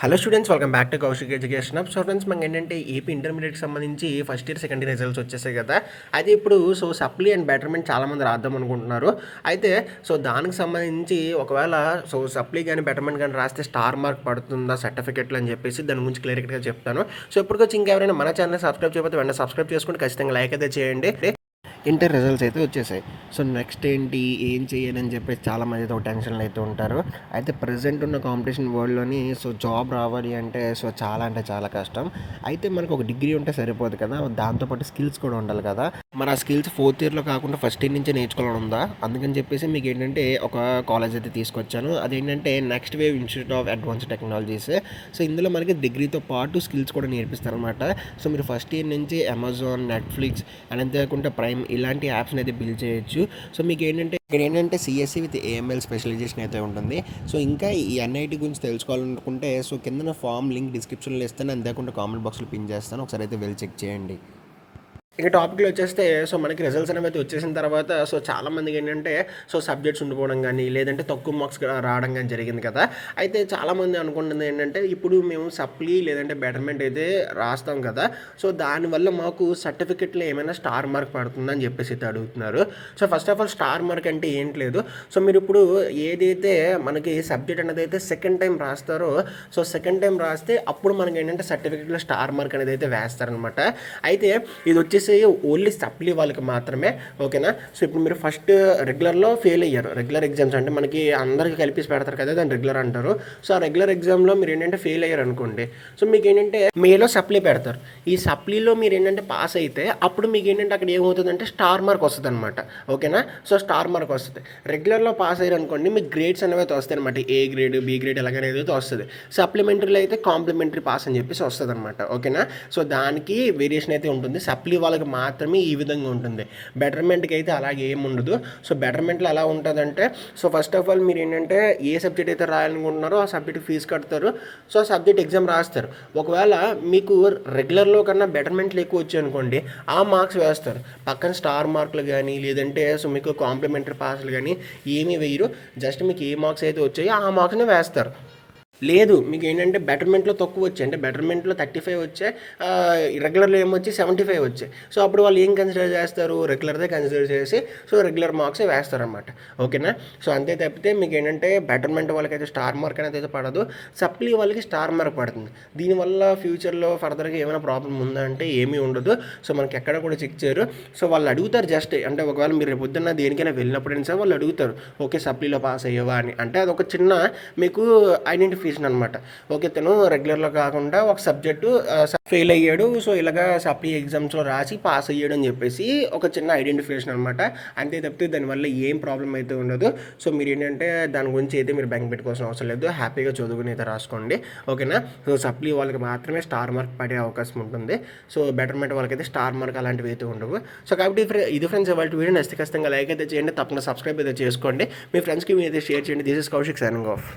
Hello students, welcome back to Kaushik education up. So friends, మనకి ఏంటంటే AP ఇంటర్మీడియట్కి సంబంధించి first year second year results వచ్చేసాయి కదా. అయితే ఇప్పుడు సప్లీ అండ్ బెటర్మెంట్ చాలామంది రాద్దాం అనుకుంటున్నారు. అయితే దానికి సంబంధించి ఒకవేళ సప్లీ కానీ బెటర్మెంట్ కానీ రాస్తే స్టార్ మార్క్ పడుతుందా సర్టిఫికెట్లు అని చెప్పేసి దాని గురించి క్లియర్గా చెప్తాను. సో ఇప్పటికొచ్చి ఇంకెవరైనా మన ఛానల్ సబ్స్క్రైబ్ చేయకపోతే వెంటనే సబ్స్క్రైబ్ చేసుకుంటే ఖచ్చితంగా లైక్ అయితే చేయండి. ఇంటర్ రిజల్ట్స్ అయితే వచ్చేసాయి. సో నెక్స్ట్ ఏంటి, ఏం చేయాలని చెప్పేసి చాలామంది అయితే ఒక టెన్షన్లో అయితే ఉంటారు. అయితే ప్రజెంట్ ఉన్న కాంపిటీషన్ వరల్డ్లోని జాబ్ రావాలి అంటే చాలా అంటే చాలా కష్టం. అయితే మనకు ఒక డిగ్రీ ఉంటే సరిపోదు కదా, దాంతోపాటు స్కిల్స్ కూడా ఉండాలి కదా. మరి ఆ స్కిల్స్ ఫోర్త్ ఇయర్లో కాకుండా ఫస్ట్ ఇయర్ నుంచే నేర్చుకోవాలని ఉందా. అందుకని చెప్పేసి మీకు ఏంటంటే ఒక కాలేజ్ అయితే తీసుకొచ్చాను. అదేంటంటే next wave institute of advanced technologies. So ఇందులో మనకి డిగ్రీతో పాటు స్కిల్స్ కూడా నేర్పిస్తారనమాట. సో మీరు ఫస్ట్ ఇయర్ నుంచి అమెజాన్, నెట్ఫ్లిక్స్ అండ్ అంతేకాకుండా ప్రైమ్ ఇలాంటి యాప్స్ని అయితే బిల్డ్ చేయొచ్చు. సో మీకు ఏంటంటే సిఎస్సి విత్ ఏఎంఎల్ స్పెషలైజేషన్ అయితే ఉంటుంది. సో ఇంకా ఈ ఎన్ఐటి గురించి తెలుసుకోవాలనుకుంటే కింద ఫామ్ లింక్ డిస్క్రిప్షన్లో ఇస్తాను, అంతేకాకుండా కామెంట్ బాక్స్లో పిన్ చేస్తాను, ఒకసారి అయితే వెళ్ళి చెక్ చేయండి. ఇక టాపిక్లో వచ్చేస్తే మనకి రిజల్ట్స్ అనేవి అయితే వచ్చేసిన తర్వాత చాలామందికి ఏంటంటే సబ్జెక్ట్స్ ఉండిపోవడం కానీ లేదంటే తక్కువ మార్క్స్ రావడం కానీ జరిగింది కదా. అయితే చాలామంది అనుకుంటుంది ఏంటంటే ఇప్పుడు మేము సప్లీ లేదంటే బెటర్మెంట్ అయితే రాస్తాం కదా, దానివల్ల మాకు సర్టిఫికెట్లో ఏమైనా స్టార్ మార్క్ పడుతుందని చెప్పేసి అయితే అడుగుతున్నారు. First of all star mark అంటే ఏంటి లేదు. మీరు ఇప్పుడు ఏదైతే మనకి సబ్జెక్ట్ అనేది అయితే సెకండ్ టైం రాస్తారో సెకండ్ టైం రాస్తే అప్పుడు మనకి ఏంటంటే సర్టిఫికెట్లో స్టార్ మార్క్ అనేది అయితే వేస్తారనమాట. అయితే ఇది వచ్చేసి ఓన్లీ సప్లీ వాళ్ళకి మాత్రమే, ఓకేనా. ఇప్పుడు మీరు ఫస్ట్ రెగ్యులర్లో ఫెయిల్ అయ్యారు, రెగ్యులర్ ఎగ్జామ్స్ అంటే మనకి అందరికీ కలిపి పెడతారు కదా, దాన్ని రెగ్యులర్ అంటారు. ఆ రెగ్యులర్ ఎగ్జామ్లో మీరు ఏంటంటే ఫెయిల్ అయ్యారు అనుకోండి, మీకు ఏంటంటే మేలో సప్లీ పెడతారు. ఈ సప్లీలో మీరు ఏంటంటే పాస్ అయితే అప్పుడు మీకు ఏంటంటే అక్కడ ఏమవుతుందంటే స్టార్ మార్క్ వస్తుంది అనమాట, ఓకేనా. స్టార్ మార్క్ వస్తుంది. రెగ్యులర్లో పాస్ అయ్యారు అనుకోండి, మీకు గ్రేడ్స్ అనేవి అయితే వస్తాయి అనమాట, ఏ గ్రేడ్, బి గ్రేడ్ ఎలాగనేది అయితే వస్తుంది. సప్లిమెంటరీలో అయితే కాంప్లిమెంటరీ పాస్ అని చెప్పేసి వస్తుంది అనమాట, ఓకేనా. దానికి వేరియేషన్ అయితే ఉంటుంది. సప్లీ వాళ్ళకి మాత్రమే ఈ విధంగా ఉంటుంది. బెటర్మెంట్కి అయితే అలాగే ఏమి ఉండదు. బెటర్మెంట్లో ఎలా ఉంటుందంటే ఫస్ట్ ఆఫ్ ఆల్ మీరు ఏంటంటే ఏ సబ్జెక్ట్ అయితే రాయాలనుకుంటున్నారో ఆ సబ్జెక్ట్ ఫీజు కడతారు. ఆ సబ్జెక్ట్ ఎగ్జామ్ రాస్తారు. ఒకవేళ మీకు రెగ్యులర్లో కన్నా బెటర్మెంట్లు ఎక్కువ వచ్చాయి అనుకోండి, ఆ మార్క్స్ వేస్తారు. పక్కన స్టార్ మార్కులు కానీ లేదంటే మీకు కాంప్లిమెంటరీ పాస్లు కానీ ఏమీ వేయరు. జస్ట్ మీకు ఏ మార్క్స్ అయితే వచ్చాయో ఆ మార్క్స్ని వేస్తారు. లేదు మీకు ఏంటంటే బెటర్మెంట్లో తక్కువ వచ్చాయి, అంటే బెటర్మెంట్లో 35 వచ్చాయి, రెగ్యులర్లో ఏమొచ్చి 75 వచ్చాయి. అప్పుడు వాళ్ళు ఏం కన్సిడర్ చేస్తారు, రెగ్యులర్దే కన్సిడర్ చేసి రెగ్యులర్ మార్క్సే వేస్తారనమాట, ఓకేనా. అంతే తప్పితే మీకు ఏంటంటే బెటర్మెంట్ వాళ్ళకైతే స్టార్ మార్క్ అనేది అయితే పడదు, సప్లీ వాళ్ళకి స్టార్ మార్క్ పడుతుంది. దీనివల్ల ఫ్యూచర్లో ఫర్దర్గా ఏమైనా ప్రాబ్లం ఉందా అంటే ఏమీ ఉండదు. మనకి ఎక్కడ కూడా చెక్ చేయరు. వాళ్ళు అడుగుతారు జస్ట్, అంటే ఒకవేళ మీరు రేపు పొద్దున్న దేనికైనా వెళ్ళినప్పుడైనా సరే వాళ్ళు అడుగుతారు, ఓకే సప్లీలో పాస్ అయ్యేవా అని. అంటే అదొక చిన్న మీకు ఐడెంటిఫికేషన్ అనమాట. ఓకే తను రెగ్యులర్లో కాకుండా ఒక సబ్జెక్టు ఫెయిల్ అయ్యాడు, ఇలాగా సప్లీ ఎగ్జామ్స్లో రాసి పాస్ అయ్యాడు అని చెప్పేసి ఒక చిన్న ఐడెంటిఫికేషన్ అనమాట. అంతే తప్పితే దానివల్ల ఏం ప్రాబ్లం అయితే ఉండదు. మీరు ఏంటంటే దాని గురించి అయితే మీరు బెంగ పెట్టుకోవాల్సిన అవసరం లేదు, హ్యాపీగా చదువుకుని అయితే రాసుకోండి, ఓకేనా. సప్లీ వాళ్ళకి మాత్రమే స్టార్ మార్క్ పడే అవకాశం ఉంటుంది. బెటర్మెంట్ వాళ్ళకైతే స్టార్ మార్క్ అలాంటివి అయితే ఉండవు. కాబట్టి ఇది ఫ్రెండ్స్ ఇవాళ వీడియో నచ్చితే ఖచ్చితంగా లైక్ అయితే చేయండి, తప్పకుండా సబ్స్క్రైబ్ అయితే చేసుకోండి, మీ ఫ్రెండ్స్కి మీరు అయితే షేర్ చేయండి. This is Kaushik signing off.